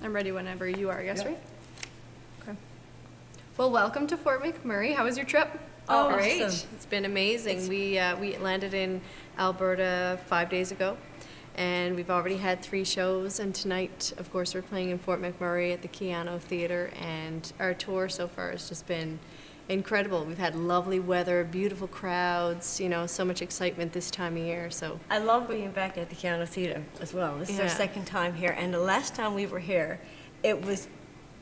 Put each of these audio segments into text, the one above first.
I'm ready whenever you are, yes, Yeah. right? Okay. Well, welcome to Fort McMurray. How was your trip? Oh, Great. awesome. It's been amazing. We landed in Alberta 5 days ago, and we've already had 3 shows. And tonight, of course, we're playing in Fort McMurray at the Keanu Theatre. And our tour so far has just been incredible. We've had lovely weather, beautiful crowds. You know, so much excitement this time of year. So I love being back at the Keanu Theatre as well. This is our Yeah. second time here, and the last time we were here, it was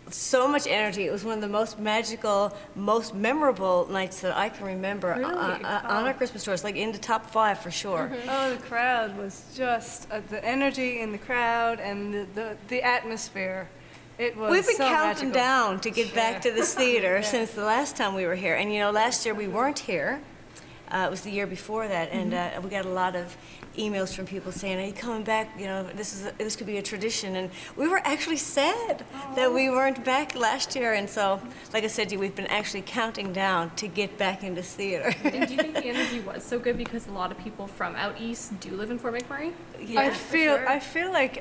so much energy. It was one of the most magical, most memorable nights that I can remember Really? on our Christmas tours, like in the top 5 for sure. Oh, the crowd was just the energy in the crowd and the atmosphere. It was We've been so counting magical. down to get back to this theater Yeah. since the last time we were here. And you know, last year we weren't here. It was the year before that, and we got a lot of emails from people saying, "Are you coming back? You know, this could be a tradition." And we were actually sad that we weren't back last year. And so, like I said to you, we've been actually counting down to get back in this theater. And do you think the energy was so good because a lot of people from out east do live in Fort McMurray? Yeah, I for feel sure. I feel like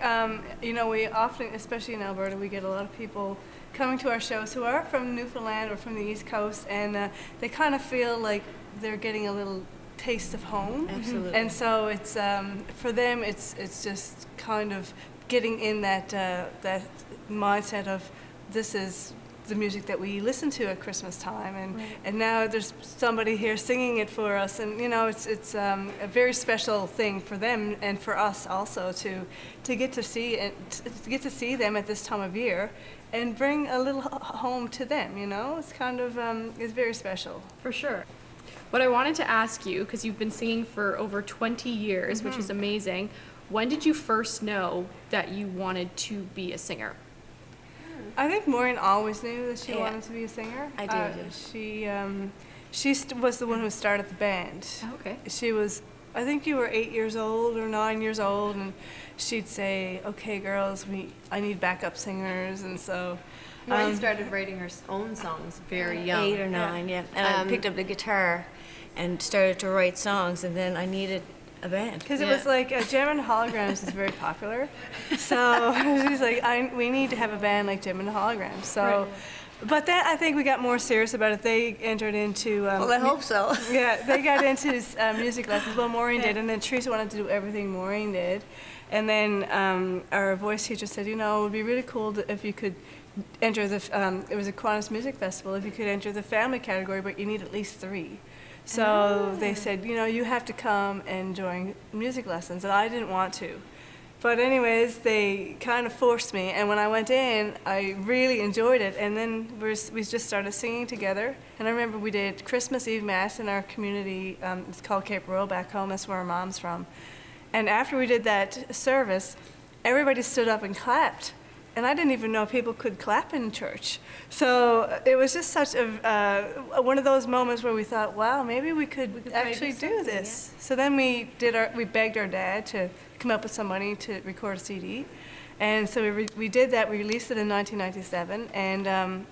you know, we often, especially in Alberta, we get a lot of people coming to our shows who are from Newfoundland or from the East Coast, and they kind of feel like they're getting a little taste of home. Absolutely. And so it's for them, it's just kind of getting in that that mindset of this is the music that we listen to at Christmas time, and now there's somebody here singing it for us, and you know, it's a very special thing for them and for us also to get to see it, to get to see them at this time of year and bring a little home to them. You know, it's kind of it's very special. For sure. What I wanted to ask you, because you've been singing for over 20 years, which is amazing, when did you first know that you wanted to be a singer? I think Maureen always knew that she Yeah. wanted to be a singer. I did. She was the one who started the band. Oh, okay. She was, I think you were 8 years old or 9 years old, and she'd say, "Okay, girls, I need backup singers," and so. Maureen started writing her own songs very young. 8 or 9, yeah. And I picked up the guitar and started to write songs, and then I needed a band. Because it Yeah. was like Gem and Holograms is very popular, so she's like, we need to have a band like Gem and Holograms. So, Right. but then I think we got more serious about it. They entered into. Well, I hope so. Yeah, they got into music lessons. Well, Maureen did, and then Teresa wanted to do everything Maureen did, and then our voice teacher said, you know, it would be really cool if you could enter the. It was a Kiwanis Music Festival. If you could enter the family category, but you need at least 3. So they said, you know, you have to come and join music lessons, and I didn't want to. But anyways, they kind of forced me, and when I went in, I really enjoyed it, and then we just started singing together. And I remember we did Christmas Eve Mass in our community. It's called Cape Royal back home. That's where our mom's from. And after we did that service, everybody stood up and clapped. And I didn't even know people could clap in church. So it was just such one of those moments where we thought, wow, maybe we could actually do this. So then we begged our dad to come up with some money to record a CD. And so we did that. We released it in 1997. And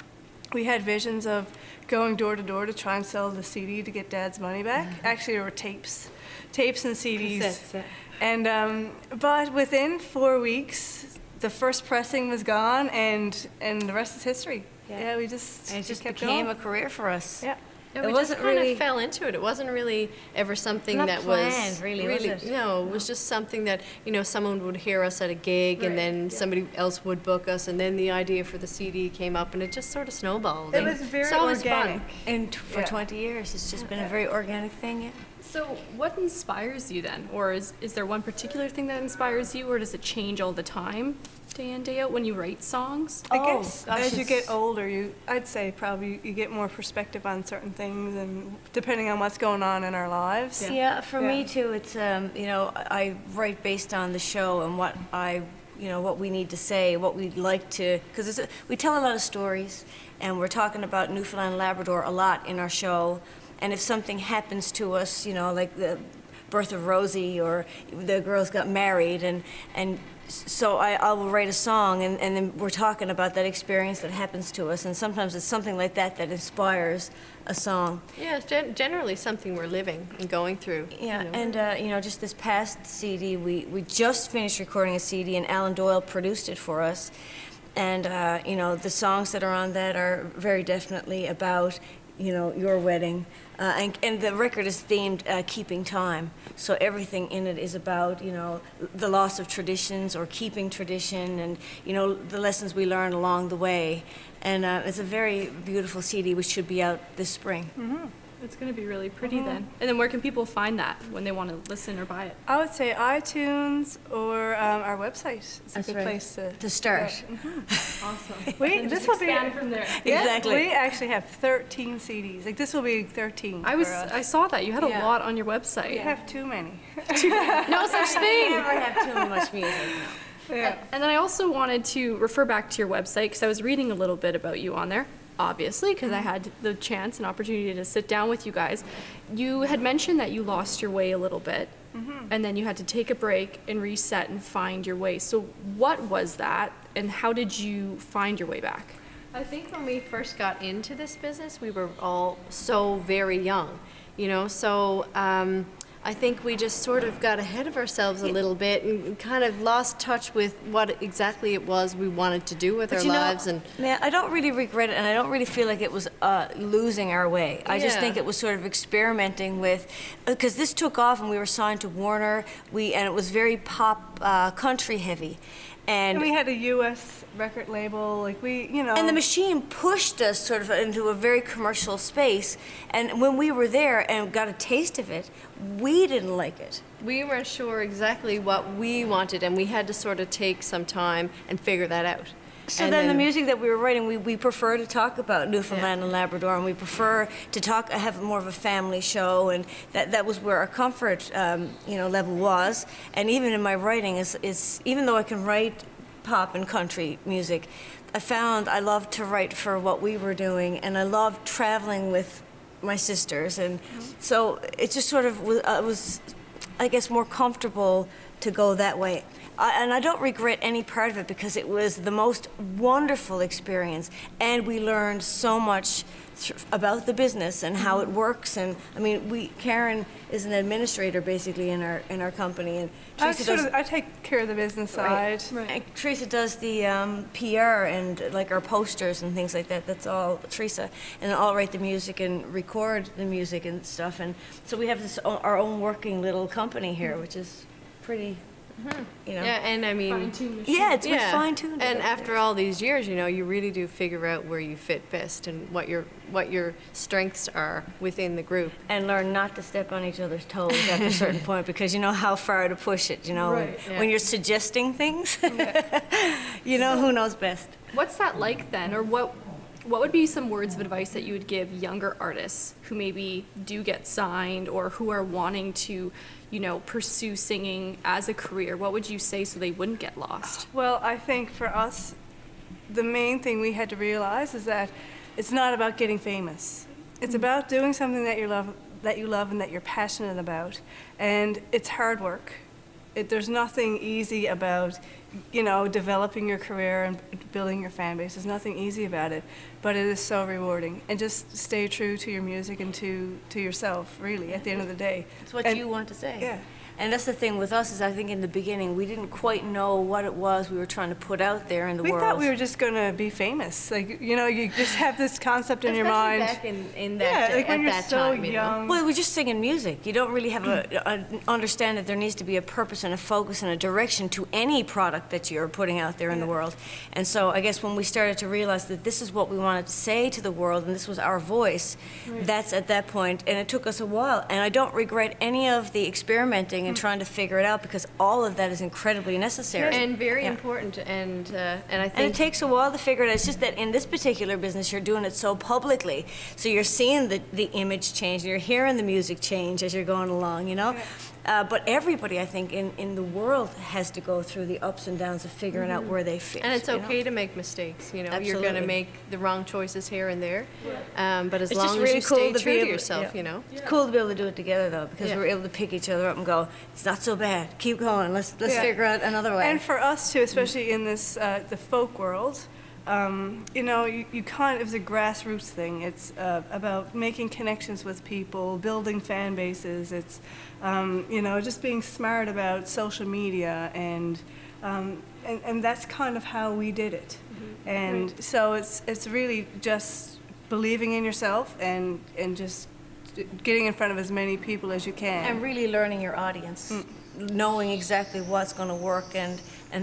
we had visions of going door to door to try and sell the CD to get Dad's money back. Actually, there were tapes and CDs. Cassettes, yeah. And but within 4 weeks, the first pressing was gone, and the rest is history. Yeah, we just And it just kept became going. a career for us. Yeah. Yeah, It we wasn't just kind really- of fell into it. It wasn't really ever something Not that planned, was really, was it? No, it was just something that, you know, someone would hear us at a gig, and then somebody else would book us, and then the idea for the CD came up, and it just sort of snowballed. It and was very it's always organic. fun. And for Yeah. 20 years, it's just been a very organic thing. Yeah. So what inspires you then? Or is there one particular thing that inspires you, or does it change all the time, day in, day out, when you write songs? I Oh, guess gosh, as you it's- get older, I'd say probably you get more perspective on certain things, and depending on what's going on in our lives. Yeah, for Yeah. me too, it's, you know, I write based on the show and what what we need to say, what we'd like to, because we tell a lot of stories, and we're talking about Newfoundland and Labrador a lot in our show. And if something happens to us, you know, like the birth of Rosie, or the girls got married, and so I will write a song, and then we're talking about that experience that happens to us, and sometimes it's something like that that inspires a song. Yeah, it's generally something we're living and going through. Yeah, you know. and you know, just this past CD, we just finished recording a CD, and Alan Doyle produced it for us. And, you know, the songs that are on that are very definitely about, you know, your wedding. And the record is themed Keeping Time. So everything in it is about, you know, the loss of traditions or keeping tradition and, you know, the lessons we learn along the way. And it's a very beautiful CD which should be out this spring. It's going to be really pretty then. And then where can people find that when they want to listen or buy it? I would say iTunes or our website is a That's good right. place to start. Awesome. Wait, this will be expand from there. Exactly. We actually have 13 CDs. Like this will be 13. for us. I saw that. You had a Yeah. lot on your website. We have too many. No such thing. Never have too much music. Yeah. And then I also wanted to refer back to your website because I was reading a little bit about you on there, obviously, because I had the chance and opportunity to sit down with you guys. You had mentioned that you lost your way a little bit, and then you had to take a break and reset and find your way. So what was that, and how did you find your way back? I think when we first got into this business, we were all so very young, you know, so I think we just sort of got ahead of ourselves a little bit and kind of lost touch with what exactly it was we wanted to do with our you know, lives. And yeah, I don't really regret it, and I don't really feel like it was losing our way. I just Yeah. think it was sort of experimenting with, because this took off and we were signed to Warner, and it was very pop country heavy. And we had a U.S. record label, like we, you know. And the machine pushed us sort of into a very commercial space. And when we were there and got a taste of it, we didn't like it. we weren't sure exactly what we wanted, and we had to sort of take some time and figure that out. So And then the music that we were writing, we prefer to talk about Newfoundland Yeah. and Labrador, and we prefer to have more of a family show, and that was where our comfort, you know, level was. And even in my writing, is even though I can write pop and country music, I found I loved to write for what we were doing, and I loved traveling with my sisters, and so it just sort of was, I guess, more comfortable to go that way. And I don't regret any part of it because it was the most wonderful experience, and we learned so much about the business and how it works. And I mean, Karen is an administrator basically in our company, and Teresa I take care of the business side. and Teresa does the PR and like our posters and things like that. That's all Teresa, and I'll write the music and record the music and stuff. And so we have our own working little company here, which is pretty. You know. Yeah, and I mean, Fine-tuned machine. Yeah, it's yeah. fine-tuned. And after all these years, you know, you really do figure out where you fit best and what your strengths are within the group. And learn not to step on each other's toes at a certain point, because you know how far to push it, you know. Right, yeah. When you're suggesting things, you know who knows best. What's that like then, or what would be some words of advice that you would give younger artists who maybe do get signed or who are wanting to, you know, pursue singing as a career? What would you say so they wouldn't get lost? Well, I think for us, the main thing we had to realize is that it's not about getting famous. It's about doing something that you love and that you're passionate about, and it's hard work. There's nothing easy about, you know, developing your career and building your fan base. There's nothing easy about it, but it is so rewarding. And just stay true to your music and to yourself, really, at the end of the day. It's what And- you want to say. Yeah. And that's the thing with us, is I think in the beginning we didn't quite know what it was we were trying to put out there in the We world. thought we were just going to be famous. Like, you know, you just have this concept in your Especially mind. back in that Yeah, day, like when at you're that so time, you know. young. Well, we're just singing music. You don't really have understand that there needs to be a purpose and a focus and a direction to any product that you're putting out there in the world. And so I guess when we started to realize that this is what we wanted to say to the world and this was our voice, that's at that point, and it took us a while. And I don't regret any of the experimenting and trying to figure it out, because all of that is incredibly necessary. And very Yeah. important, and I And it think takes a while to figure it out. It's just that in this particular business, you're doing it so publicly. So you're seeing the image change, and you're hearing the music change as you're going along, you know? But everybody, I think, in the world has to go through the ups and downs of figuring out where they fit. and it's you know? okay to make mistakes. You know, you're going to Absolutely. make the wrong choices here and there, but as It's long just as really you cool stay to true be to able- yourself, yeah. you know. It's cool to be able to do it together, though, because Yeah. we're able to pick each other up and go, it's not so bad. Keep going. Let's Yeah. figure out another way. And for us too, especially in this the folk world, you know, you kind of, it's a grassroots thing. It's about making connections with people, building fan bases. It's, you know, just being smart about social media, and that's kind of how we did it. And so it's really just believing in yourself and just getting in front of as many people as you can. And really learning your audience, knowing exactly what's going to work, and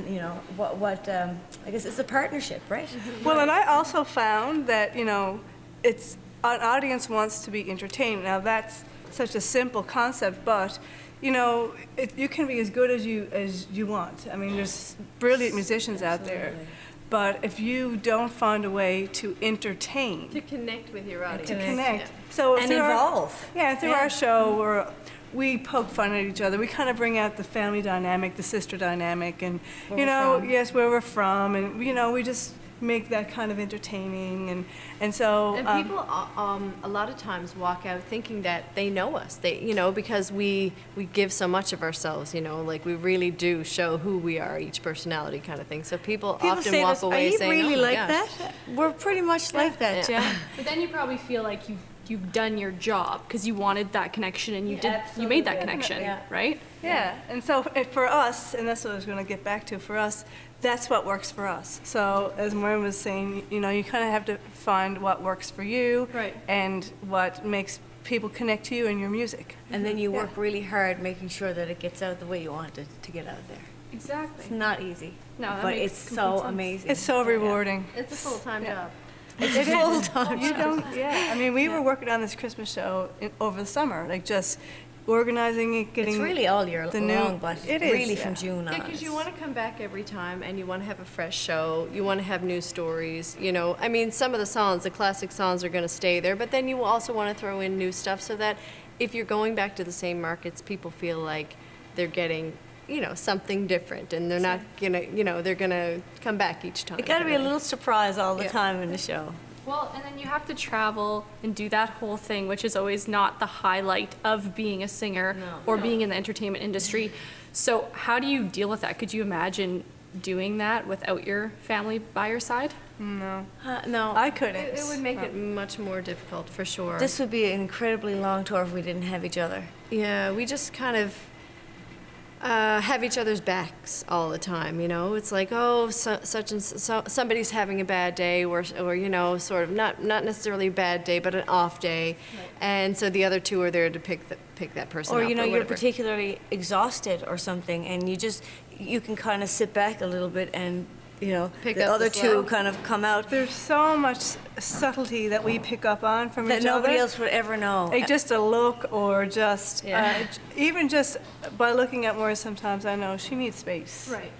you know what I guess it's a partnership, right? Well, and I also found that, you know, it's an audience wants to be entertained. Now that's such a simple concept, but you know, you can be as good as you want. I mean, there's brilliant musicians out there, but if you don't find a way to entertain, To connect with your audience. to connect, Yeah. so And through evolve. through our show, we poke fun at each other. We kind of bring out the family dynamic, the sister dynamic, and you know, yes, where we're from, and you know, we just make that kind of entertaining, and so. And people a lot of times walk out thinking that they know us. They, you know, because we give so much of ourselves, you know, like we really do show who we are, each personality kind of thing. So people often say walk this, away are you saying, really "Oh my like gosh." that? We're pretty much like that, yeah. But then you probably feel like you've done your job because you wanted that connection and you made that connection, Yeah. right? Yeah, and so for us, and that's what I was going to get back to, for us, that's what works for us. So as Maureen was saying, you know, you kind of have to find what works for you, Right. and what makes people connect to you and your music. And then you work really hard making sure that it gets out the way you want it to get out there. Exactly. It's not easy, No, that but makes it's complete so sense. amazing. It's so rewarding. It's a full-time job. It's full time. You don't, yeah. I mean, we were working on this Christmas show over the summer, like just organizing it, getting. It's really all year the new- long, but it is, really yeah. from June on. Yeah, because you want to come back every time and you want to have a fresh show. You want to have new stories. You know, I mean, some of the songs, the classic songs, are going to stay there, but then you also want to throw in new stuff so that if you're going back to the same markets, people feel like they're getting, you know, something different, and they're not gonna, you know, they're gonna come back each time. It got to be a little surprise all the Yeah. time in the show. Well, and then you have to travel and do that whole thing, which is always not the highlight of being a singer or being in the entertainment industry. So how do you deal with that? Could you imagine doing that without your family by your side? No, No, I couldn't. It would make it much more difficult for sure. this would be an incredibly long tour if we didn't have each other. Yeah, we just kind of have each other's backs all the time, you know? It's like, oh, such and so, somebody's having a bad day, or you know, sort of not necessarily a bad day, but an off day, and so the other two are there to pick that person Or up, you know, you're whatever. particularly exhausted or something, and you can kind of sit back a little bit, and you know, Pick the up other the two slack. kind of come out There's so much subtlety that we pick up on from that each nobody other. else would ever know. Like just a look, or just Yeah. even just by looking at Maura, sometimes I know she needs space. Right.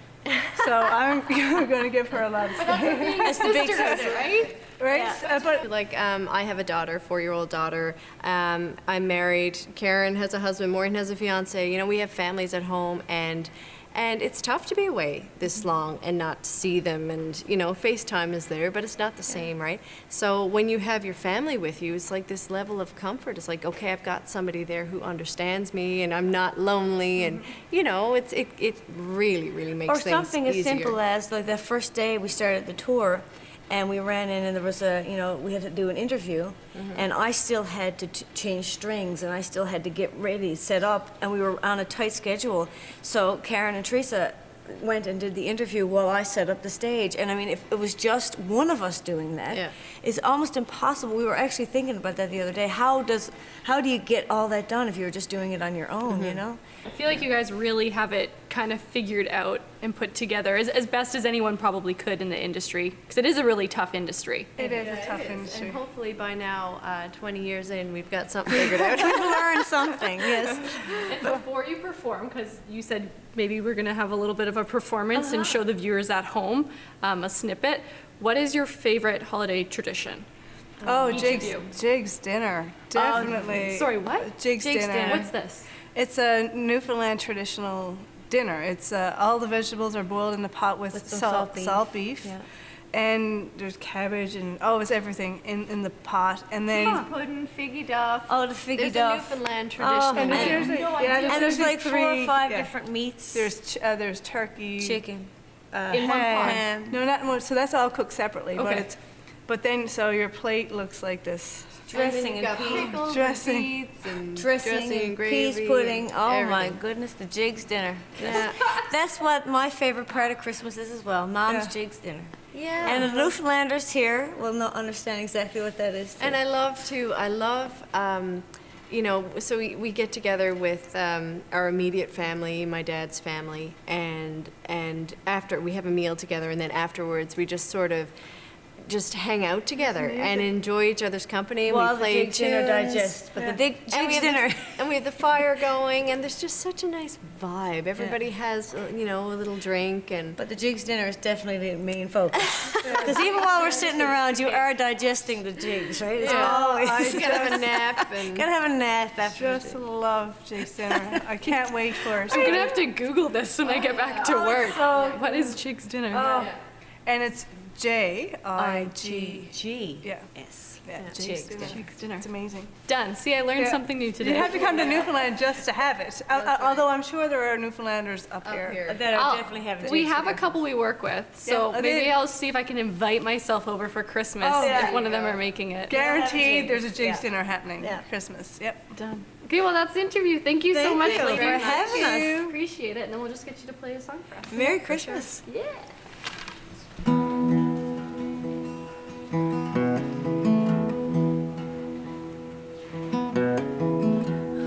So I'm going to give her a lot of space. That's the big Sisterhood, right? Right? Yeah. But Like, I have a daughter, 4-year-old daughter. I'm married. Karen has a husband. Maureen has a fiance. You know, we have families at home, and it's tough to be away this long and not to see them. And you know, FaceTime is there, but it's not the same, right? So when you have your family with you, it's like this level of comfort. It's like, okay, I've got somebody there who understands me, and I'm not lonely. And you know, it really makes Or things something as easier. simple as like that first day we started the tour, and we ran in and there was we had to do an interview, and I still had to change strings, and I still had to get ready, set up, and we were on a tight schedule. So Karen and Teresa went and did the interview while I set up the stage. And I mean, if it was just one of us doing that, Yeah. it's almost impossible. We were actually thinking about that the other day. How do you get all that done if you're just doing it on your own, you know? I feel like you guys really have it kind of figured out and put together as best as anyone probably could in the industry, because it is a really tough industry. it is a tough And industry. hopefully by now, 20 years in, we've got something figured out. We've learned something, yes. And before you perform, because you said maybe we're going to have a little bit of a performance and show the viewers at home a snippet, what is your favorite holiday tradition? Oh, Each of Jig's, you. Jig's dinner, definitely. Sorry, what? Jig's dinner. What's this? It's a Newfoundland traditional dinner. It's all the vegetables are boiled in the pot with, With some salt beef. Yeah. And there's cabbage and it's everything in the pot. And then Pudding, figgy duff. Oh, the figgy There's duff. a Newfoundland Oh, tradition. and man. there's no idea. And there's like 4 or 5 yeah. different meats. There's turkey, chicken. In one pot? Ham. No, not more. So that's all cooked separately. But Okay. it's, but then so your plate looks like this. Dressing and and then you've got peas. pickles Dressing. and beets and Dressing and and gravy peas pudding. and Oh my everything. goodness, the Jigs dinner. Yeah. That's what my favorite part of Christmas is as well. Mom's Yeah. Jigs dinner. Yeah. And the Newfoundlanders here will not understand exactly what that is. too. And I love, you know, so we get together with our immediate family, my dad's family, and after we have a meal together, and then afterwards we just sort of just hang out together and enjoy each other's company. And While we play the Jigs dinner tunes. digests, but Yeah. the And we Jigs have dinner. and we have the fire going, and there's just such a nice vibe. Everybody has, you know, a little drink, and But the Jigs dinner is definitely the main focus. Because even while we're sitting around, you are digesting the Jigs, right? It's always you gotta have a nap. And gotta have a nap after. Just love Jake's dinner. I can't wait for it. I'm gonna have to Google this when I get back to work. What is Chick's dinner? And it's J-I-G. G. Yeah. Yes. Yeah, Jake's Jake's dinner. dinner. Chick's dinner. It's amazing. Done. See, I learned Yeah. something new You today. have to come to Newfoundland just to have it. Although I'm sure there are Newfoundlanders up here. That I'll- I definitely have. We Jake's have a dinner. couple we work with, so Yeah, maybe they- I'll see if I can invite myself over for Christmas Oh, yeah. if one of them are making it. Guaranteed there's a Jigs. Jake's Yeah. dinner happening Yeah. Christmas. Yep. Done. Okay, well that's the interview. Thank you so Thank much you ladies. for having us. Appreciate it, and then we'll just get you to play a song for us. Merry Christmas. Yeah.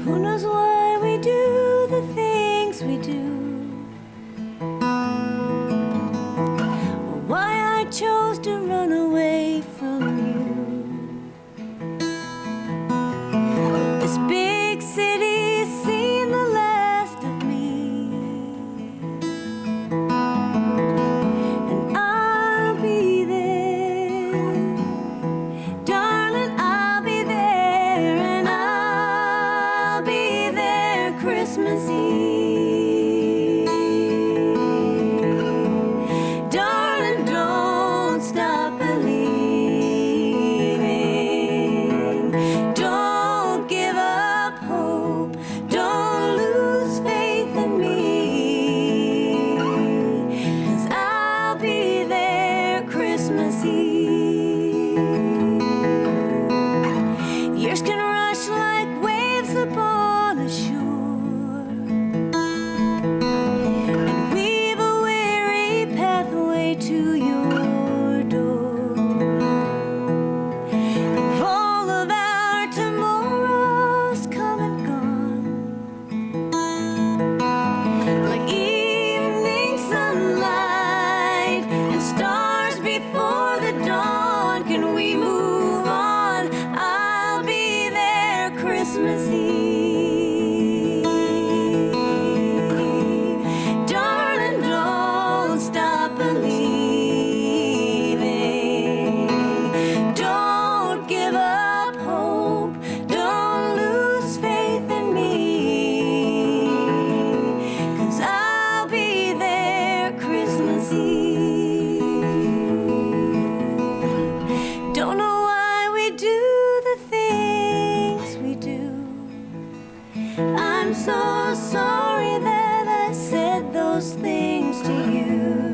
Who knows why we do the things we do? Or why I chose to run away from you? This big city's seen the last of me, and I'll be there. Darling, I'll be there, and I'll be there Christmas Eve. Darling, don't stop believing. Don't give up hope. Don't lose faith in me. 'Cause I'll be there Christmas Eve. Years can rush like waves upon the shore, and weave a weary pathway to your door. Of all of our tomorrows come and gone, like evening sunlight and stars before the dawn. Can we move on? I'll be there Christmas Eve. Darling, don't stop believing. Don't give up hope. Don't lose faith in me. 'Cause I'll be there Christmas Eve. Don't know why we do the things we do. I'm so sorry that I said those things to you.